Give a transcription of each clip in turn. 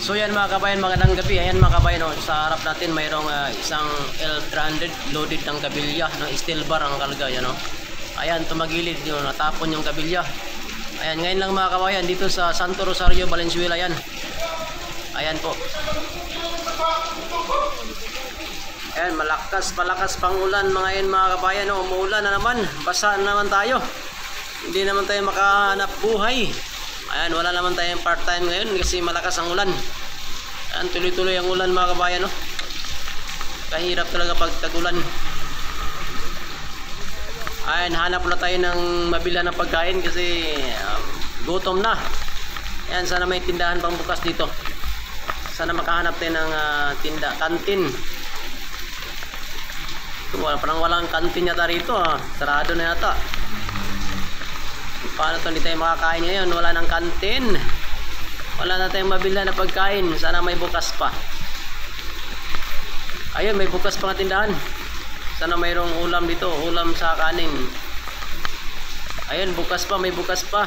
So yan mga kabayan, magandang gabi. Ayan mga kabayan, sa harap natin mayroong isang L300 loaded ng kabilya, steel bar ang kalagay, ayan, tumagilid yun, natapon yung kabilya. Ayan, ngayon lang mga kabayan, dito sa Santo Rosario, Valenzuela. Ayan po. Ayan, malakas pang ulan mga yan mga kabayan. Umuulan na naman, basa na naman tayo, hindi naman tayo makahanap buhay. Ayan, wala naman tayong part-time ngayon kasi malakas ang ulan. Ayan, tuloy-tuloy ang ulan mga kabayan, kahirap talaga pag tag-ulan. Ayan, hanap na tayo ng mabila ng pagkain kasi gutom na. Ayan, sana may tindahan pang bukas dito. Sana makahanap tayo ng kantin. Parang walang kantin yata rito, sarado na yata. Paano ito, hindi tayo makakain ngayon, wala nang kantin, wala na tayong mabila na pagkain. Sana may bukas pa. Ayun, may bukas pa nga tindahan. Sana mayroong ulam dito, ulam sa kanin. Ayun, bukas pa, may bukas pa.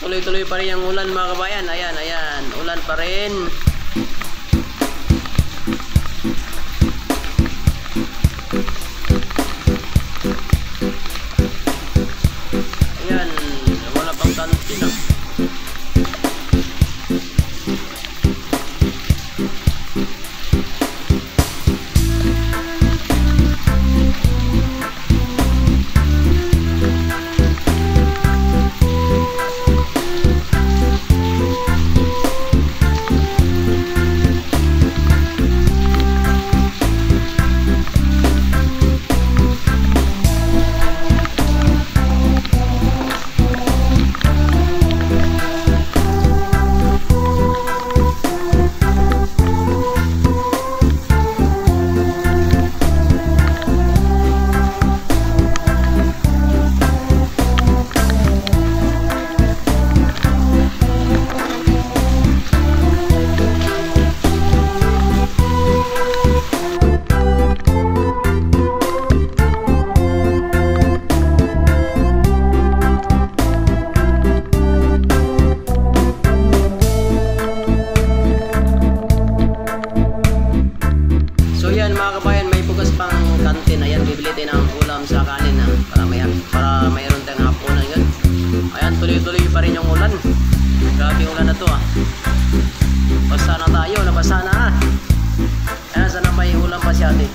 Tuloy-tuloy pa rin ang ulan mga kabayan. Ayan, ulan pa rin. Ayan, wala pang kantin . Mga kabayan, may bukas pang kantin. Ayan, bibili tayo ng ulam sa kanin para mayroon tayong hapunan yun. Ayan, tuloy-tuloy pa rin yung ulan. Grabe ulan na to Basa na tayo, nabasa na Ayan, sana may ulam pa si ate.